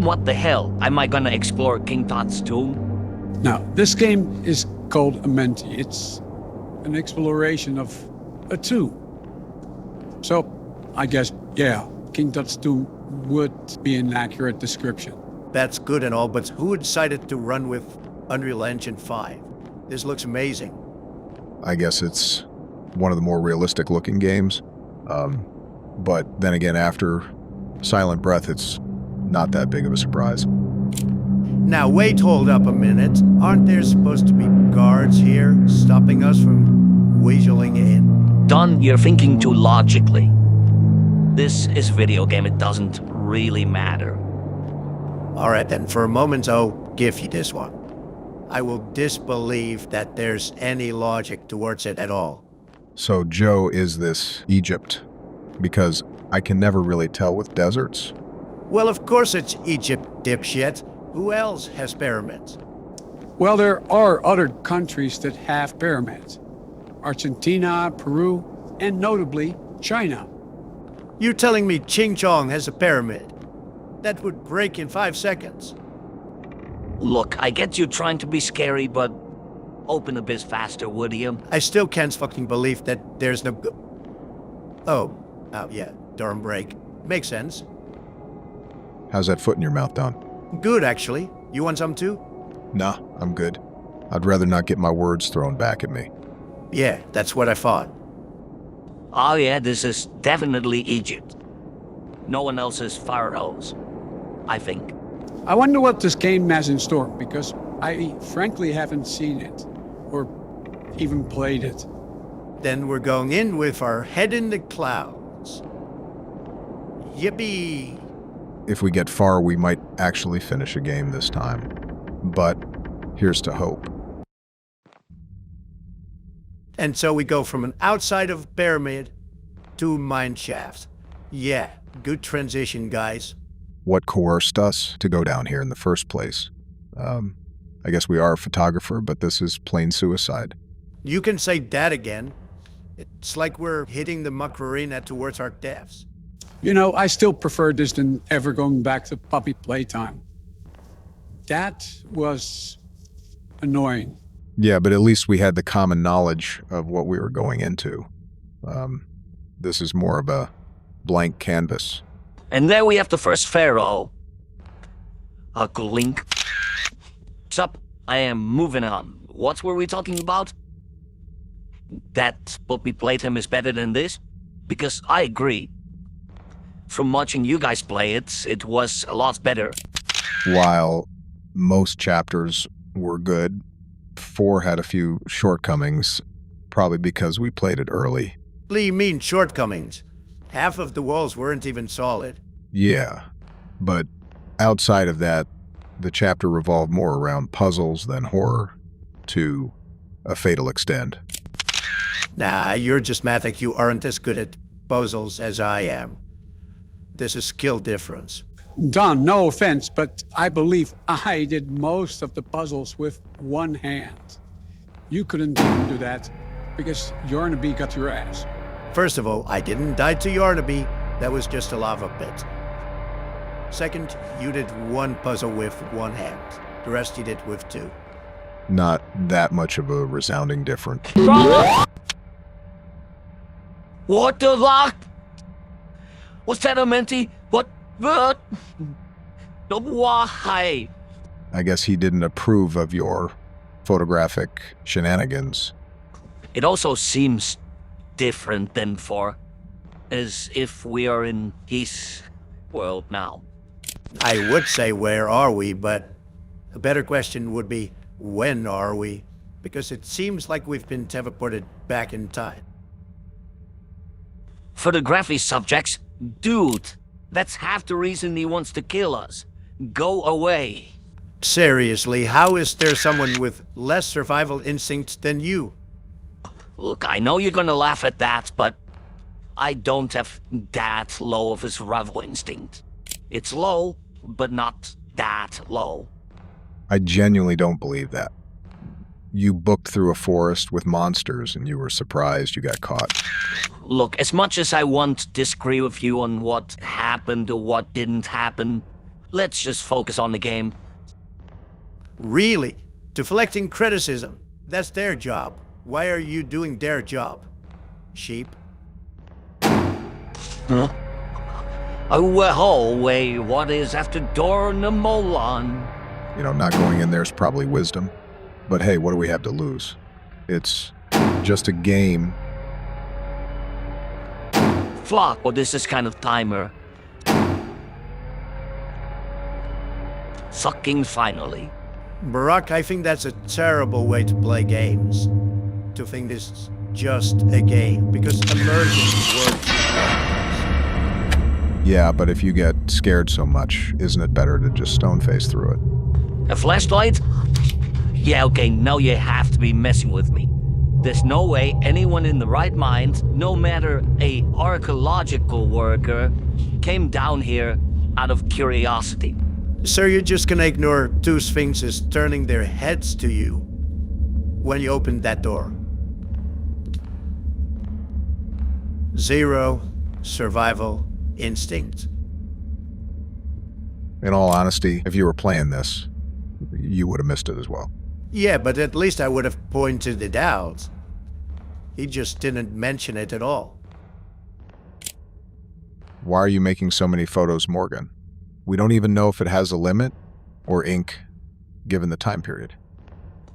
What the hell? Am I gonna explore King Tut's tomb? Now, this game is called Amenti. It's an exploration of a tomb. So, I guess, yeah, King Tut's tomb would be an accurate description. That's good and all, but who decided to run with Unreal Engine 5? This looks amazing. I guess it's one of the more realistic looking games. But then again, after Silent Breath, it's not that big of a surprise. Now wait, hold up a minute. Aren't there supposed to be guards here stopping us from weaseling in? Don, you're thinking too logically. This is a video game, it doesn't really matter. Alright then, for a moment I'll give you this one. I will disbelieve that there's any logic towards it at all. So Joe is this Egypt, because I can never really tell with deserts. Well, of course it's Egypt, dipshit. Who else has pyramids? Well, there are other countries that have pyramids. Argentina, Peru, and notably, China. You're telling me Ching Chong has a pyramid? That would break in 5 seconds. Look, I get you trying to be scary, but open a bit faster, would you? I still can't fucking believe that there's no... Oh, yeah, darn break. Makes sense. How's that foot in your mouth, Don? Good, actually. You want some too? Nah, I'm good. I'd rather not get my words thrown back at me. Yeah, that's what I thought. Oh yeah, this is definitely Egypt. No one else's pharaohs, I think. I wonder what this game has in store, because I frankly haven't seen it, or even played it. Then we're going in with our head in the clouds. Yippee! If we get far, we might actually finish a game this time. But here's to hope. And so we go from an outside of pyramid to mine shaft. Yeah, good transition, guys. What coerced us to go down here in the first place? I guess we are a photographer, but this is plain suicide. You can say that again. It's like we're hitting the Macarena towards our deaths. You know, I still prefer this than ever going back to puppy playtime. That was annoying. Yeah, but at least we had the common knowledge of what we were going into. This is more of a blank canvas. And there we have the first pharaoh. Uncle Link. Sup, I am moving on. What were we talking about? That puppy playtime is better than this? Because I agree. From watching you guys play it, it was a lot better. While most chapters were good, 4 had a few shortcomings, probably because we played it early. What do you mean, shortcomings? Half of the walls weren't even solid. Yeah, but outside of that, the chapter revolved more around puzzles than horror, to a fatal extent. Nah, you're just mad that you aren't as good at puzzles as I am. There's a skill difference. Don, no offense, but I believe I did most of the puzzles with one hand. You couldn't do that because Yarnaby got your ass. First of all, I didn't die to Yarnaby. That was just a lava pit. Second, you did one puzzle with one hand. The rest you did with 2. Not that much of a resounding difference. What the fuck? What's that, Amenti? What? Why? I guess he didn't approve of your photographic shenanigans. It also seems different than 4. As if we are in his world now. I would say where are we, but a better question would be when are we? Because it seems like we've been teleported back in time. Photography subjects? Dude, that's half the reason he wants to kill us. Go away. Seriously, how is there someone with less survival instincts than you? Look, I know you're gonna laugh at that, but I don't have that low of a survival instinct. It's low, but not that low. I genuinely don't believe that. You booked through a forest with monsters and you were surprised you got caught. Look, as much as I want to disagree with you on what happened or what didn't happen, let's just focus on the game. Really? Deflecting criticism. That's their job. Why are you doing their job? Sheep? Huh? Oh, wait, what is after Dornamolon? You know, not going in there is probably wisdom. But hey, what do we have to lose? It's just a game. Flock, well, this is kind of timer. Fucking finally. Barack, I think that's a terrible way to play games. To think this is just a game, because immersion works. Yeah, but if you get scared so much, isn't it better to just stone face through it? A flashlight? Yeah, okay, now you have to be messing with me. There's no way anyone in the right mind, no matter a archaeological worker, came down here out of curiosity. So you're just gonna ignore two sphinxes turning their heads to you when you open that door? Zero survival instinct. In all honesty, if you were playing this, you would have missed it as well. Yeah, but at least I would have pointed it out. He just didn't mention it at all. Why are you making so many photos, Morgan? We don't even know if it has a limit or ink, given the time period.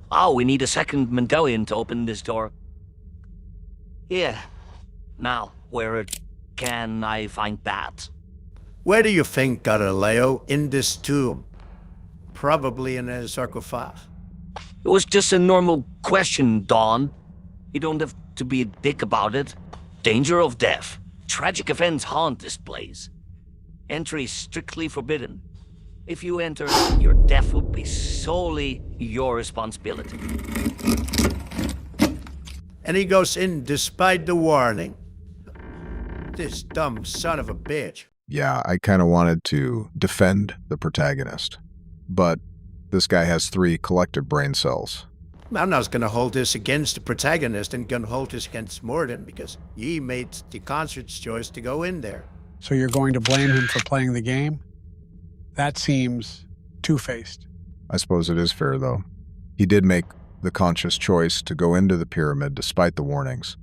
Oh, we need a second medallion to open this door. Yeah. Now, where can I find that? Where do you think, Galileo? In this tomb? Probably in a sarcophague. It was just a normal question, Dawn. You don't have to be a dick about it. Danger of death. Tragic events haunt this place. Entry is strictly forbidden. If you enter, your death will be solely your responsibility. And he goes in despite the warning. This dumb son of a bitch. Yeah, I kind of wanted to defend the protagonist, but this guy has 3 collective brain cells. I'm not gonna hold this against the protagonist and gonna hold this against Morden because he made the conscious choice to go in there. So you're going to blame him for playing the game? That seems two-faced. I suppose it is fair, though. He did make the conscious choice to go into the pyramid despite the warnings.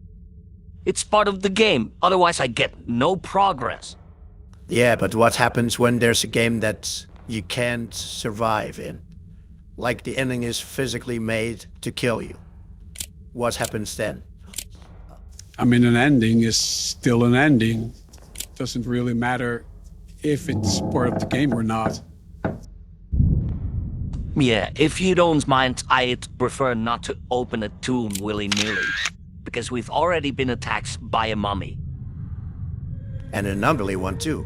It's part of the game, otherwise I get no progress. Yeah, but what happens when there's a game that you can't survive in? Like the ending is physically made to kill you. What happens then? I mean, an ending is still an ending. Doesn't really matter if it's part of the game or not. Yeah, if you don't mind, I'd prefer not to open a tomb willy-nilly. Because we've already been attacked by a mummy. And an ugly one too.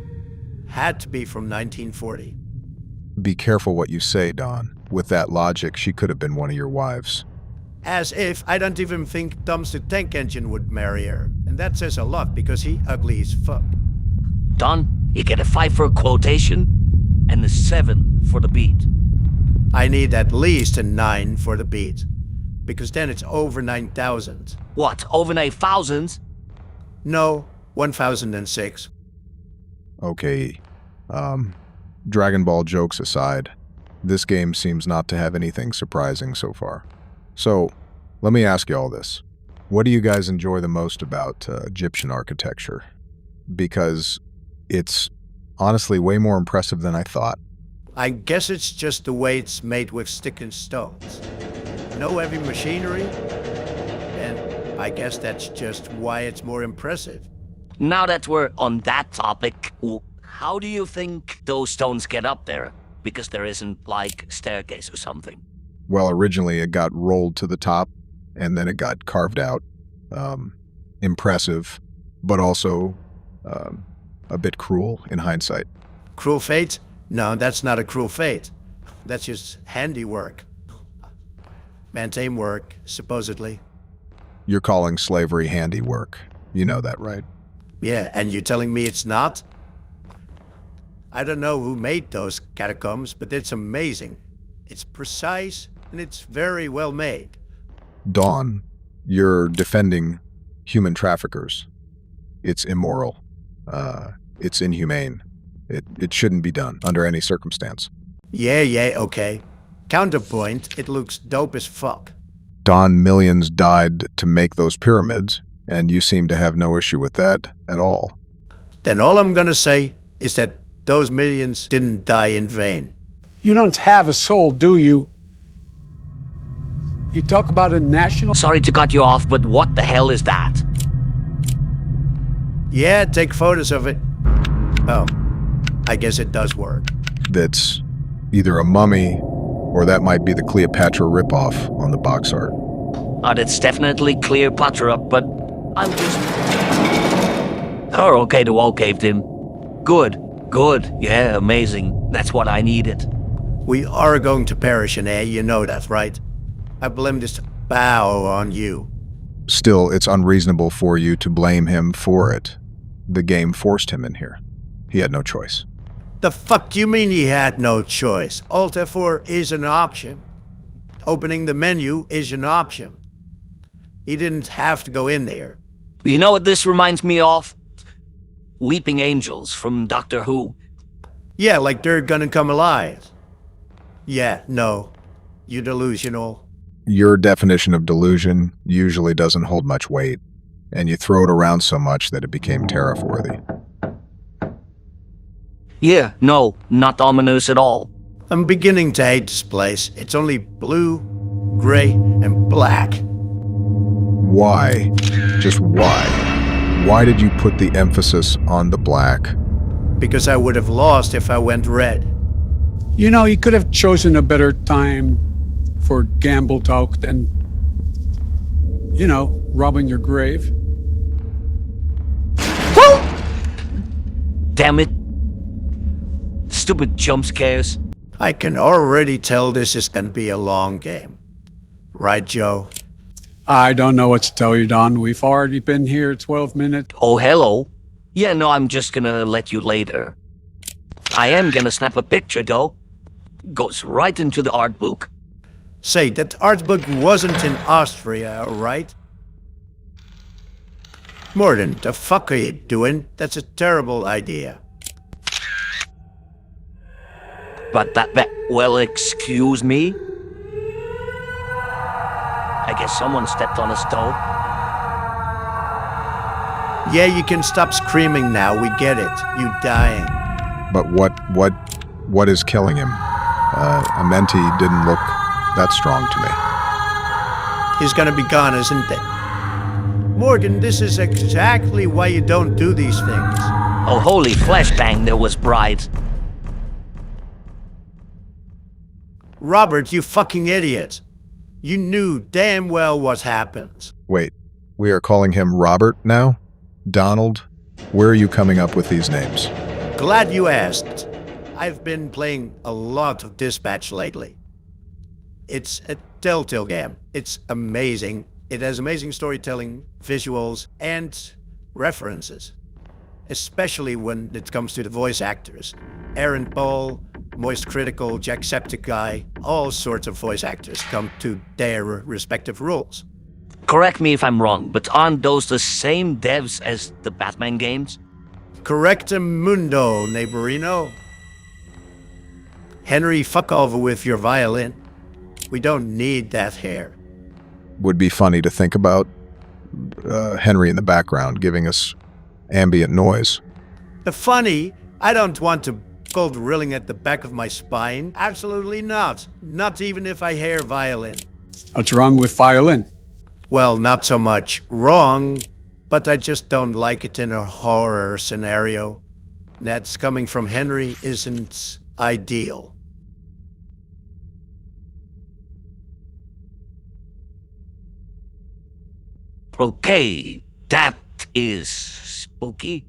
Had to be from 1940. Be careful what you say, Don. With that logic, she could have been one of your wives. As if I don't even think Tom's the Tank Engine would marry her. And that says a lot because he ugly as fuck. Don, you get a 5 for a quotation, and a 7 for the beat. I need at least a 9 for the beat. Because then it's over 9,000. What, over 9,000? No, 1,006. Okay, Dragon Ball jokes aside, this game seems not to have anything surprising so far. So, let me ask you all this. What do you guys enjoy the most about Egyptian architecture? Because it's honestly way more impressive than I thought. I guess it's just the way it's made with stick and stones. No heavy machinery, and I guess that's just why it's more impressive. Now that we're on that topic, how do you think those stones get up there? Because there isn't, like, staircase or something. Well, originally it got rolled to the top, and then it got carved out. Impressive, but also a bit cruel in hindsight. Cruel fate? No, that's not a cruel fate. That's just handiwork. Man-tame work, supposedly. You're calling slavery handiwork. You know that, right? Yeah, and you're telling me it's not? I don't know who made those catacombs, but it's amazing. It's precise, and it's very well made. Dawn, you're defending human traffickers. It's immoral. It's inhumane. It shouldn't be done under any circumstance. Yeah, okay. Counterpoint, it looks dope as fuck. Don, millions died to make those pyramids, and you seem to have no issue with that at all. Then all I'm gonna say is that those millions didn't die in vain. You don't have a soul, do you? You talk about a national... Sorry to cut you off, but what the hell is that? Yeah, take photos of it. Oh, I guess it does work. That's either a mummy, or that might be the Cleopatra ripoff on the box art. That's definitely Cleopatra, but I'm just... Oh, okay, the wall caved in. Good, yeah, amazing. That's what I needed. We are going to perish in air, you know that, right? I blame this bow on you. Still, it's unreasonable for you to blame him for it. The game forced him in here. He had no choice. The fuck do you mean he had no choice? Alt F4 is an option. Opening the menu is an option. He didn't have to go in there. You know what this reminds me of? Weeping Angels from Doctor Who. Yeah, like they're gonna come alive. Yeah, no. You delusional. Your definition of delusion usually doesn't hold much weight, and you throw it around so much that it became tariff-worthy. Yeah, no, not ominous at all. I'm beginning to hate this place. It's only blue, gray, and black. Why? Just why? Why did you put the emphasis on the black? Because I would have lost if I went red. You know, you could have chosen a better time for gamble talk than, you know, robbing your grave. Damn it. Stupid jump scares. I can already tell this is gonna be a long game. Right, Joe? I don't know what to tell you, Don. We've already been here 12 minutes. Oh, hello. Yeah, no, I'm just gonna let you later. I am gonna snap a picture, though. Goes right into the art book. Say, that art book wasn't in Austria, right? Morgan, the fuck are you doing? That's a terrible idea. But well, excuse me? I guess someone stepped on a stove. Yeah, you can stop screaming now, we get it. You dying. But what is killing him? Amenti didn't look that strong to me. He's gonna be gone, isn't it? Morgan, this is exactly why you don't do these things. Oh, holy flashbang, there was bright. Robert, you fucking idiot. You knew damn well what happens. Wait, we are calling him Robert now? Donald? Where are you coming up with these names? Glad you asked. I've been playing a lot of Dispatch lately. It's a Telltale game. It's amazing. It has amazing storytelling, visuals, and references. Especially when it comes to the voice actors. Aaron Paul, Moist Critical, Jacksepticeye, all sorts of voice actors come to their respective roles. Correct me if I'm wrong, but aren't those the same devs as the Batman games? Correctamundo, neighborino. Henry, fuck over with your violin. We don't need that hair. Would be funny to think about Henry in the background giving us ambient noise. The funny, I don't want to cold drilling at the back of my spine. Absolutely not. Not even if I hear violin. What's wrong with violin? Well, not so much wrong, but I just don't like it in a horror scenario. That's coming from Henry isn't ideal. Okay, that is spooky.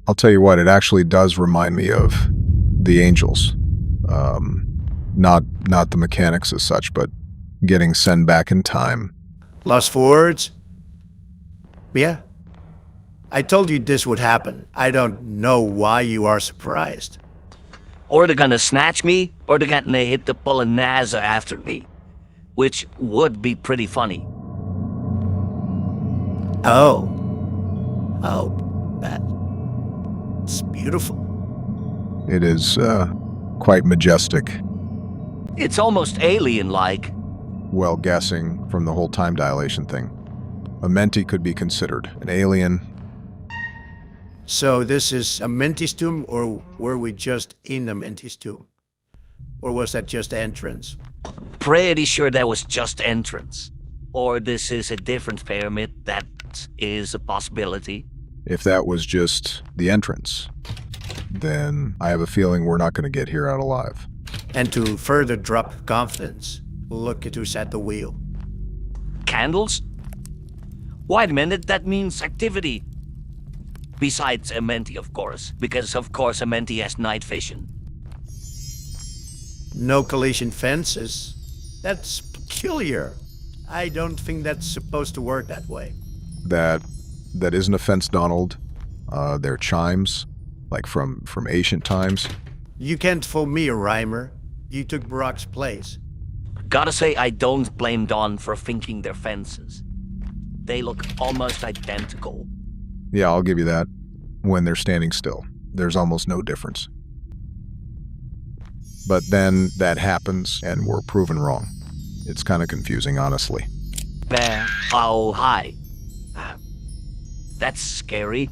I'll tell you what, it actually does remind me of the Angels. Not the mechanics as such, but getting sent back in time. Lost for words? Yeah. I told you this would happen. I don't know why you are surprised. Or they're gonna snatch me, or they're gonna hit the Polonaise after me. Which would be pretty funny. Oh, that's beautiful. It is, quite majestic. It's almost alien-like. Well, guessing from the whole time dilation thing. Amenti could be considered an alien. So this is Amenti's tomb, or were we just in Amenti's tomb? Or was that just entrance? Pretty sure that was just entrance. Or this is a different pyramid. That is a possibility. If that was just the entrance, then I have a feeling we're not going to get here out alive. And to further drop confidence, look at who's at the wheel. Candles? Wait a minute, that means activity. Besides Amenti, of course. Because, of course, Amenti has night vision. No collision fences. That's peculiar. I don't think that's supposed to work that way. That isn't a fence, Donald. They're chimes, like from ancient times. You can't fool me, Rhymer. You took Brock's place. Gotta say, I don't blame Dawn for thinking they're fences. They look almost identical. Yeah, I'll give you that. When they're standing still, there's almost no difference. But then that happens, and we're proven wrong. It's kind of confusing, honestly. Bear. Oh, hi. That's scary.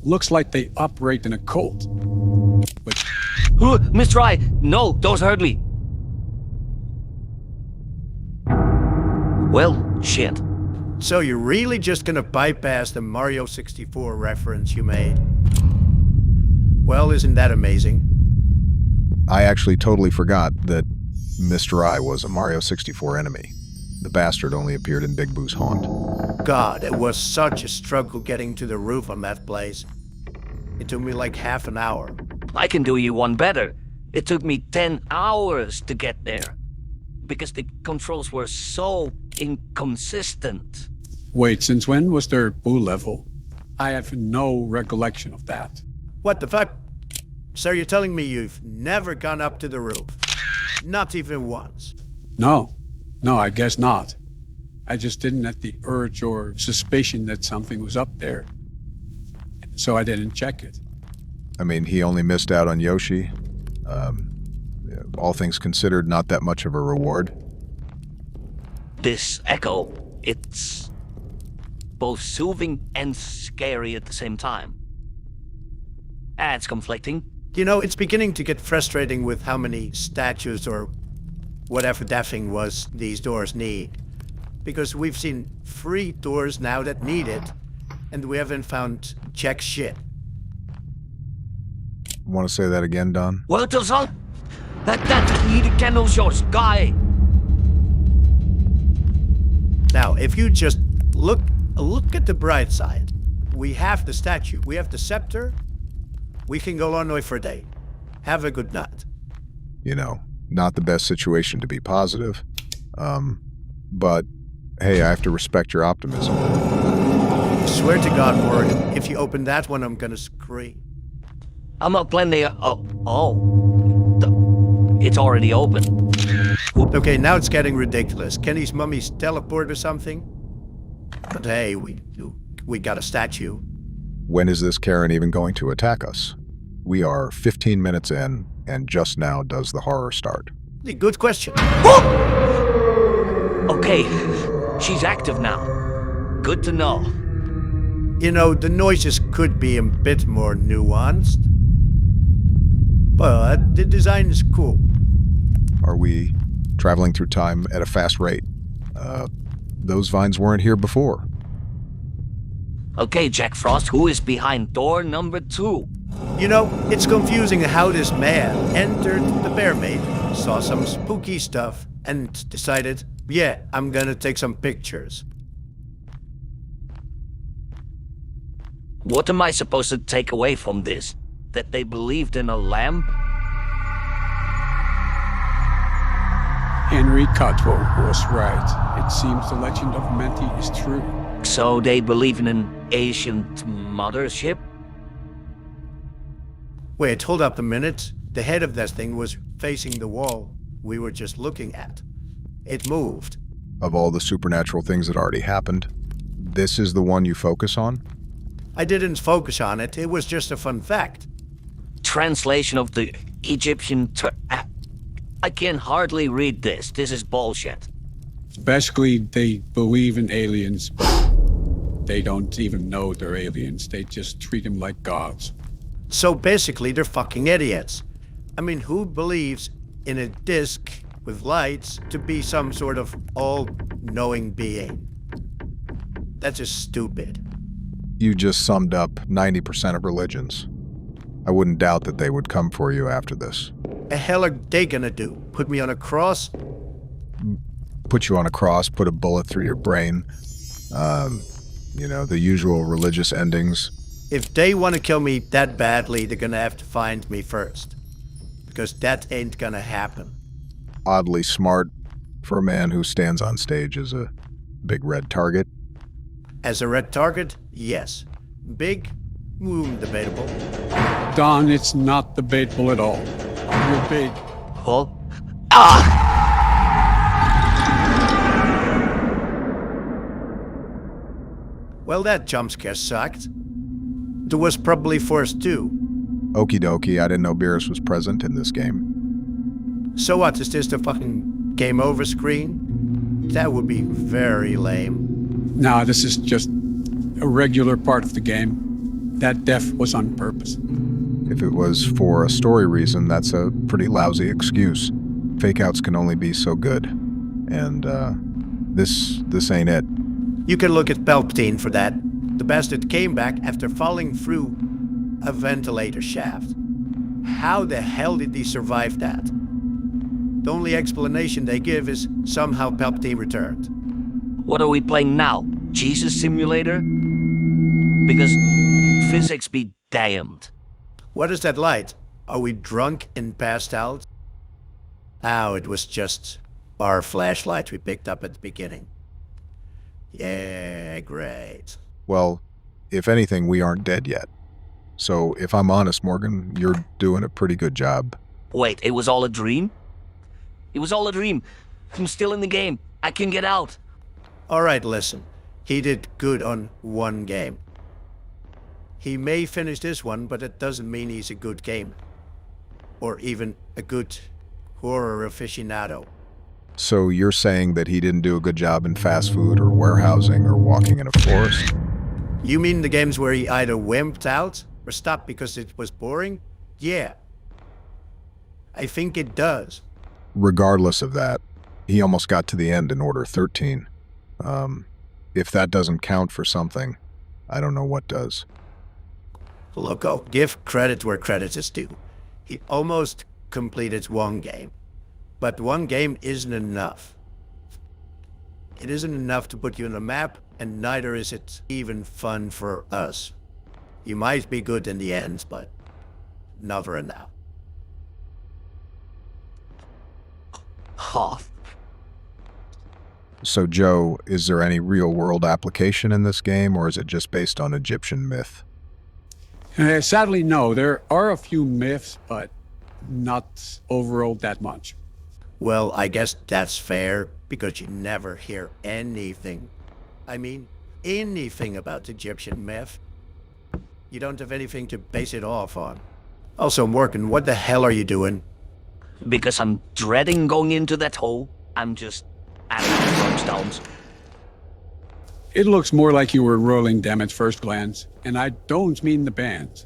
Looks like they operate in a cult. But Mr. I, no, don't hurt me. Well, shit. So you're really just gonna bypass the Mario 64 reference you made? Well, isn't that amazing? I actually totally forgot that Mr. I was a Mario 64 enemy. The bastard only appeared in Big Boo's haunt. God, it was such a struggle getting to the roof on that place. It took me like half an hour. I can do you one better. It took me 10 hours to get there. Because the controls were so inconsistent. wait, since when was there Boo level? I have no recollection of that. What the fuck? So you're telling me you've never gone up to the roof? Not even once? No, I guess not. I just didn't have the urge or suspicion that something was up there. So I didn't check it. I mean, he only missed out on Yoshi. All things considered, not that much of a reward. This echo, it's both soothing and scary at the same time. And it's conflicting. You know, it's beginning to get frustrating with how many statues or whatever that thing was these doors need. Because we've seen 3 doors now that need it, and we haven't found jack shit. Want to say that again, Don? What the hell? That need a candle shows, guy. Now, if you just look at the bright side, we have the statue, we have the scepter, we can go on way for a day. Have a good night. You know, not the best situation to be positive. But hey, I have to respect your optimism. Swear to God, Morgan, if you open that one, I'm gonna scream. I'm not planning. It's already open. Okay, now it's getting ridiculous. Can these mummies teleport or something? But hey, we got a statue. When is this Karen even going to attack us? We are 15 minutes in, and just now does the horror start. Good question. Okay, she's active now. Good to know. You know, the noises could be a bit more nuanced, but the design is cool. Are we traveling through time at a fast rate? Those vines weren't here before. Okay, Jack Frost, who is behind door number 2? You know, it's confusing how this man entered the pyramid, saw some spooky stuff, and decided, yeah, I'm gonna take some pictures. What am I supposed to take away from this? That they believed in a lamp? Henry Cutwell was right. It seems the legend of Amenti is true. So they believe in an ancient mothership? Wait, hold up a minute. The head of that thing was facing the wall we were just looking at. It moved. Of all the supernatural things that already happened, this is the one you focus on? I didn't focus on it, it was just a fun fact. translation of the Egyptian I can hardly read this. This is bullshit. Basically, they believe in aliens, but they don't even know they're aliens. They just treat them like gods. So basically, they're fucking idiots. I mean, who believes in a disc with lights to be some sort of all-knowing being? That's just stupid. You just summed up 90% of religions. I wouldn't doubt that they would come for you after this. The hell are they gonna do? Put me on a cross? Put you on a cross, put a bullet through your brain. The usual religious endings. If they want to kill me that badly, they're gonna have to find me first. Because that ain't gonna happen. Oddly smart for a man who stands on stage as a big red target. As a red target, yes. Big? Debatable. Don, it's not debatable at all. You're big. Huh? Ah! Well, that jump scare sucked. There was probably forced too. Okie dokie, I didn't know Beerus was present in this game. So what, is this the fucking game over screen? That would be very lame. No, this is just a regular part of the game. That death was on purpose. If it was for a story reason, that's a pretty lousy excuse. Fake outs can only be so good. And, this ain't it. You can look at Palpatine for that. The bastard came back after falling through a ventilator shaft. How the hell did he survive that? The only explanation they give is somehow Palpatine returned. What are we playing now? Jesus Simulator? Because physics be damned. What is that light? Are we drunk and passed out? Oh, it was just our flashlight we picked up at the beginning. Yeah, great. Well, if anything, we aren't dead yet. So if I'm honest, Morgan, you're doing a pretty good job. Wait, it was all a dream? It was all a dream. I'm still in the game. I can get out. Alright, listen. He did good on one game. He may finish this one, but it doesn't mean he's a good gamer. Or even a good horror aficionado. So you're saying that he didn't do a good job in fast food or warehousing or walking in a forest? You mean the games where he either wimped out or stopped because it was boring? Yeah. I think it does. Regardless of that, he almost got to the end in Order 13. If that doesn't count for something, I don't know what does. Loco, give credit where credit is due. He almost completed one game. But one game isn't enough. It isn't enough to put you on a map, and neither is it even fun for us. You might be good in the end, but never enough. Huh. So Joe, is there any real-world application in this game, or is it just based on Egyptian myth? Sadly, no. There are a few myths, but not overall that much. Well, I guess that's fair, because you never hear anything. I mean, anything about Egyptian myth. You don't have anything to base it off on. Also, Morgan, what the hell are you doing? Because I'm dreading going into that hole. I'm just adding stones. It looks more like you were rolling them at first glance, and I don't mean the bands.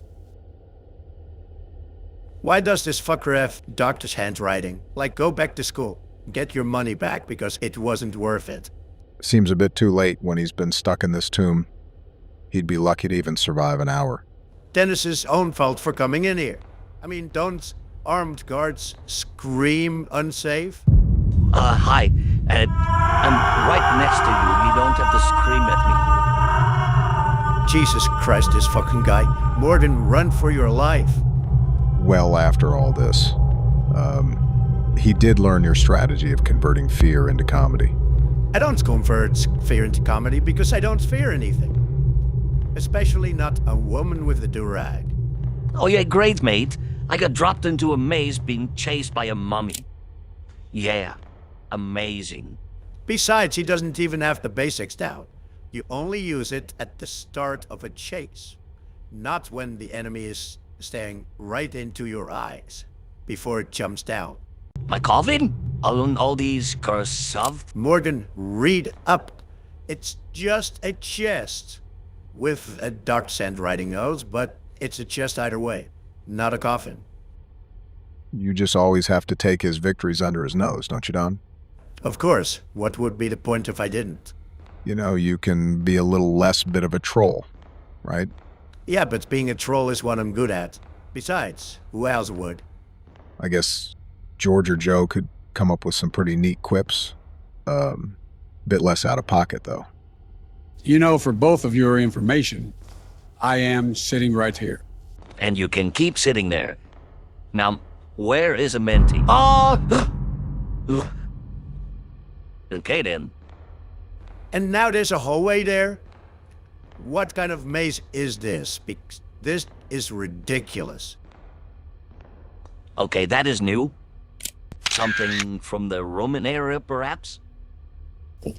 Why does this fucker have doctor's handwriting? Like, go back to school. Get your money back, because it wasn't worth it. Seems a bit too late when he's been stuck in this tomb. He'd be lucky to even survive an hour. Dennis's own fault for coming in here. I mean, don't armed guards scream unsafe? Hi. I'm right next to you. You don't have to scream at me. Jesus Christ, this fucking guy. Morgan, run for your life. Well, after all this, he did learn your strategy of converting fear into comedy. I don't convert fear into comedy because I don't fear anything. Especially not a woman with a do-rag. Oh yeah, great, mate. I got dropped into a maze being chased by a mummy. Yeah, amazing. Besides, he doesn't even have the basics down. You only use it at the start of a chase, not when the enemy is staring right into your eyes before it jumps down. My coffin? All these cursive? Morgan, read up. It's just a chest with a dark sand writing nose, but it's a chest either way, not a coffin. You just always have to take his victories under his nose, don't you, Don? Of course, what would be the point if I didn't? You know, you can be a little less bit of a troll, right? Yeah, but being a troll is what I'm good at. Besides, who else would? I guess George or Joe could come up with some pretty neat quips. Bit less out of pocket, though. You know, for both of your information, I am sitting right here. And you can keep sitting there. Now, where is Amenti? Ah! Okay then. And now there's a hallway there? What kind of maze is this? Because this is ridiculous. Okay, that is new. Something from the Roman era, perhaps?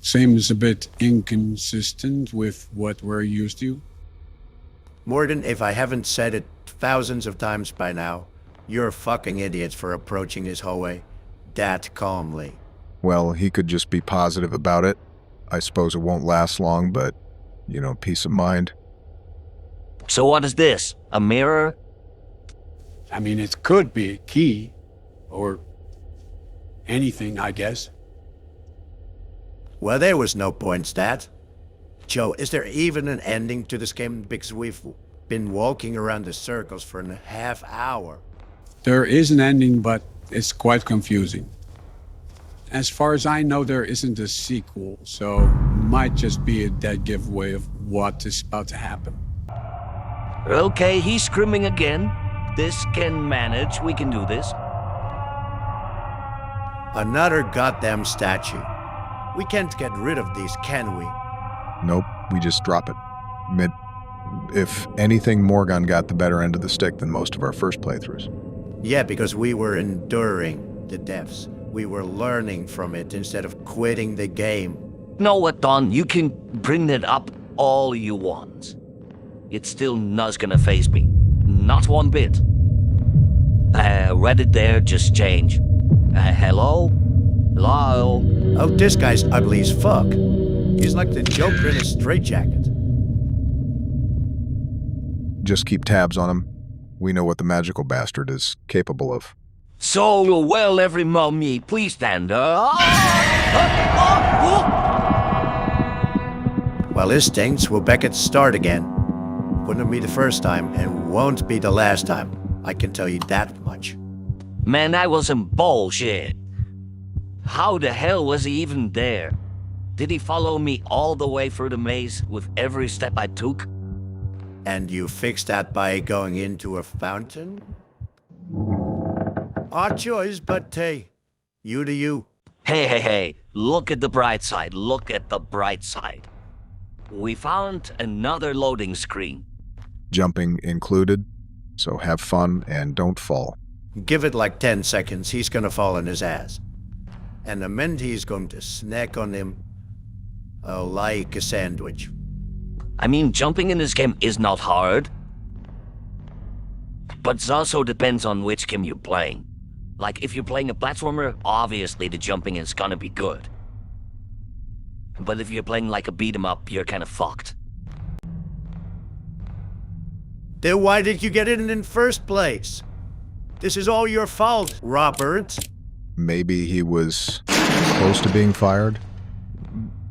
Seems a bit inconsistent with what we're used to. Morgan, if I haven't said it thousands of times by now, you're fucking idiots for approaching this hallway that calmly. Well, he could just be positive about it. I suppose it won't last long, but, you know, peace of mind. So what is this? A mirror? I mean, it could be a key, or anything, I guess. Well, there was no point, Stat. Joe, is there even an ending to this game? Because we've been walking around the circles for a half hour. There is an ending, but it's quite confusing. As far as I know, there isn't a sequel, so might just be a dead giveaway of what is about to happen. Okay, he's screaming again. This can manage. We can do this. Another goddamn statue. We can't get rid of these, can we? Nope, we just drop it. If anything, Morgan got the better end of the stick than most of our first playthroughs. Yeah, because we were enduring the deaths. We were learning from it instead of quitting the game. Know what, Don? You can bring it up all you want. It's still not gonna faze me. Not one bit. Read it there, just change. Hello? Hello? Oh, this guy's ugly as fuck. He's like the Joker in a straitjacket. Just keep tabs on him. We know what the magical bastard is capable of. So, well, every mummy, please stand up. Well, this stinks. We're back at the start again. Wouldn't be the first time, and won't be the last time. I can tell you that much. Man, that was some bullshit. How the hell was he even there? Did he follow me all the way through the maze with every step I took? And you fixed that by going into a fountain? Odd choice, but hey, you do you. Hey, look at the bright side, look at the bright side. We found another loading screen. Jumping included, so have fun and don't fall. Give it like 10 seconds, he's gonna fall on his ass. And Amenti is going to snack on him like a sandwich. I mean, jumping in this game is not hard. But it also depends on which game you're playing. Like, if you're playing a platformer, obviously the jumping is gonna be good. But if you're playing like a beat-em-up, you're kinda fucked. Then why did you get in first place? This is all your fault, Robert. Maybe he was close to being fired.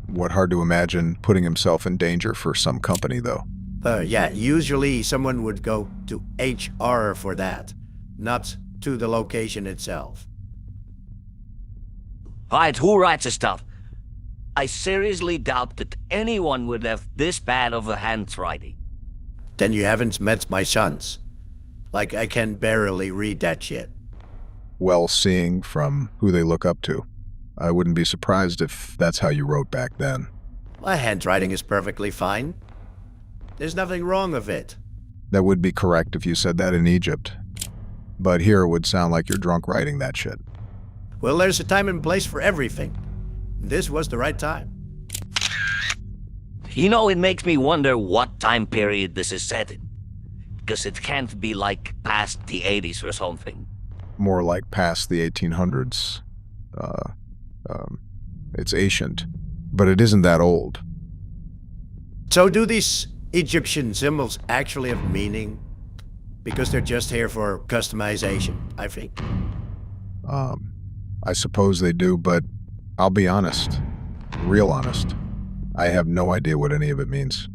What hard to imagine putting himself in danger for some company, though. Yeah, usually someone would go to HR for that, not to the location itself. Alright, who writes the stuff? I seriously doubt that anyone would have this bad of a handwriting. Then you haven't met my sons. Like, I can barely read that shit. Well, seeing from who they look up to. I wouldn't be surprised if that's how you wrote back then. My handwriting is perfectly fine. There's nothing wrong with it. That would be correct if you said that in Egypt. But here it would sound like you're drunk writing that shit. Well, there's a time and place for everything. This was the right time. You know, it makes me wonder what time period this is set in. Because it can't be like past the 80s or something. More like past the 1800s. It's ancient, but it isn't that old. So do these Egyptian symbols actually have meaning? Because they're just here for customization, I think. I suppose they do, but I'll be honest, real honest. I have no idea what any of it means.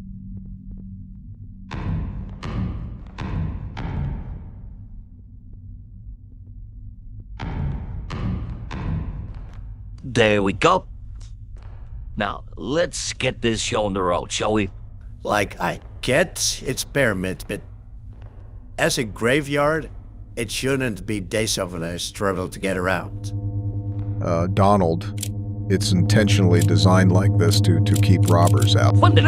There we go. Now, let's get this show on the road, shall we? Like, I get it's pyramid, but as a graveyard, it shouldn't be days of a struggle to get around. Donald, it's intentionally designed like this to keep robbers out. What the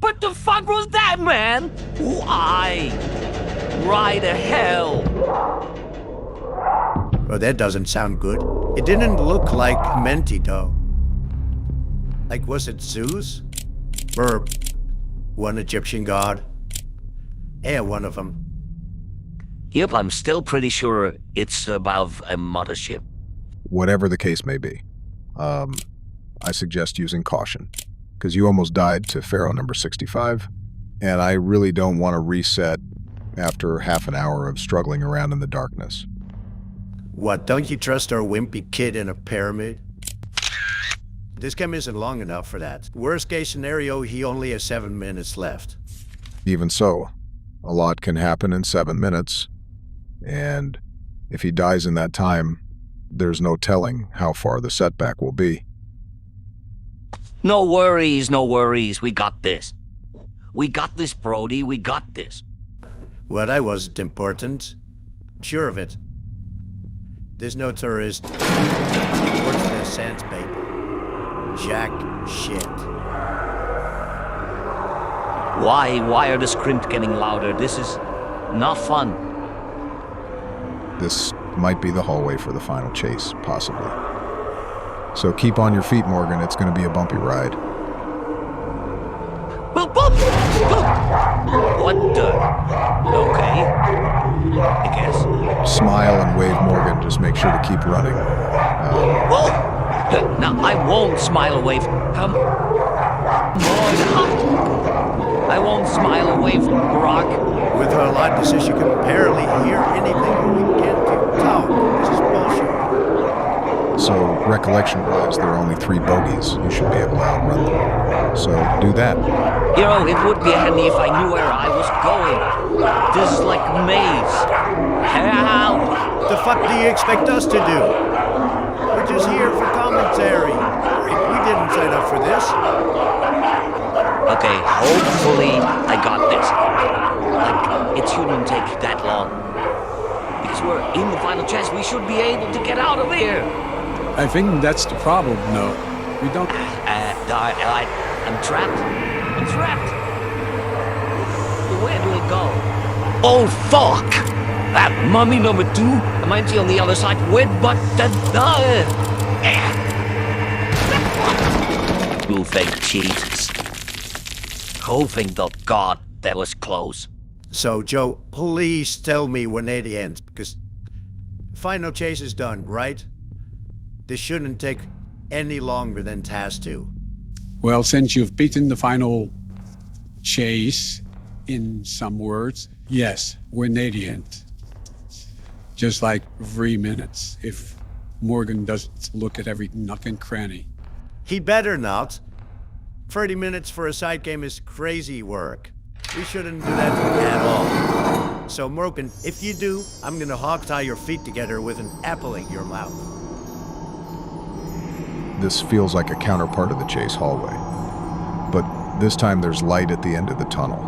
What the fuck was that, man? Why? Right the hell. Well, that doesn't sound good. It didn't look like Amenti, though. Like, was it Zeus? Or one Egyptian god? Yeah, one of them. Yep, I'm still pretty sure it's above a mothership. Whatever the case may be, I suggest using caution, because you almost died to Pharaoh number 65, and I really don't want to reset after half an hour of struggling around in the darkness. What, don't you trust our wimpy kid in a pyramid? This game isn't long enough for that. Worst case scenario, he only has 7 minutes left. Even so, a lot can happen in 7 minutes, and if he dies in that time, there's no telling how far the setback will be. No worries, no worries. We got this. We got this, Brody. We got this. What I wasn't important. Sure of it. This no tourist. Works in a sandpaper. Jack shit. Why are the screams getting louder? This is not fun. This might be the hallway for the final chase, possibly. So keep on your feet, Morgan. It's going to be a bumpy ride. What the? Okay. I guess. Smile and wave, Morgan. Just make sure to keep running. Now, I won't smile away from... Come on. I won't smile away from Brock. With her light decision, you can barely hear anything we can't do. No, this is bullshit. So, recollection-wise, there are only 3 bogeys. You should be able to outrun them. So, do that. You know, it would be handy if I knew where I was going. This is like a maze. Help! The fuck do you expect us to do? We're just here for commentary. We didn't sign up for this. Okay, hopefully I got this. Like, it shouldn't take that long. Because we're in the final chance, we should be able to get out of here. I think that's the problem, no. We don't... I'm trapped. I'm trapped. Where do we go? Oh, fuck! Mummy number 2? Amenti on the other side. Where but the... You fake Jesus. Oh, thank the God, that was close. So, Joe, please tell me when it ends, because final chase is done, right? This shouldn't take any longer than Task 2. Well, since you've beaten the final chase, in some words, yes, we're near the end. Just like 3 minutes, if Morgan doesn't look at every nook and cranny. He better not. 30 minutes for a side game is crazy work. We shouldn't do that at all. So, Morgan, if you do, I'm gonna hog tie your feet together with an apple in your mouth. This feels like a counterpart of the chase hallway. But this time there's light at the end of the tunnel.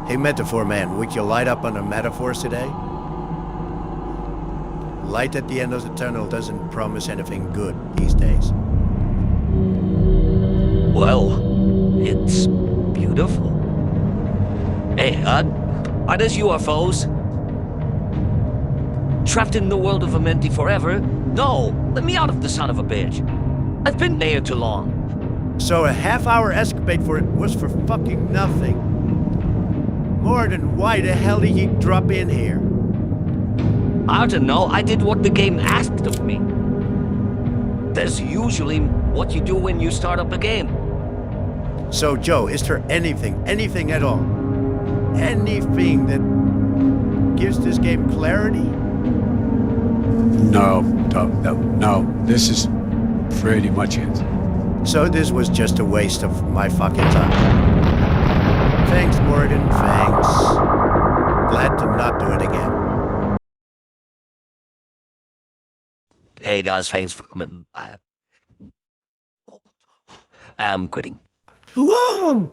Hey, Metaphor Man, would you light up on the metaphors today? Light at the end of the tunnel doesn't promise anything good these days. Well, it's beautiful. Hey, are those UFOs? Trapped in the world of Amenti forever? No, let me out of the son of a bitch. I've been there too long. So a half-hour escapade for it was for fucking nothing. Morgan, why the hell did he drop in here? I don't know, I did what the game asked of me. That's usually what you do when you start up a game. So, Joe, is there anything at all? Anything that gives this game clarity? No. This is pretty much it. So this was just a waste of my fucking time. Thanks, Morgan, thanks. Glad to not do it again. Hey guys, thanks for coming. I'm quitting. Whoa!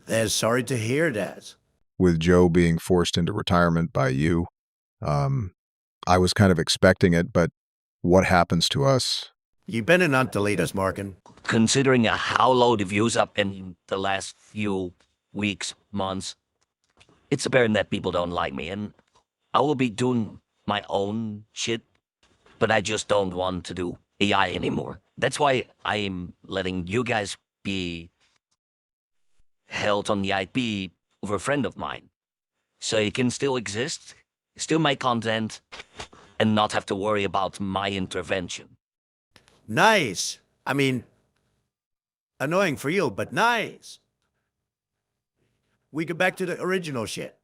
They're sorry to hear that. With Joe being forced into retirement by you, I was kind of expecting it, but what happens to us? You better not delete us, Morgan. Considering how low the views up in the last few weeks, months, it's apparent that people don't like me, and I will be doing my own shit, but I just don't want to do AI anymore. That's why I'm letting you guys be held on the IP of a friend of mine. So you can still exist, still make content, and not have to worry about my intervention. Nice. Annoying for you, but nice. We go back to the original shit.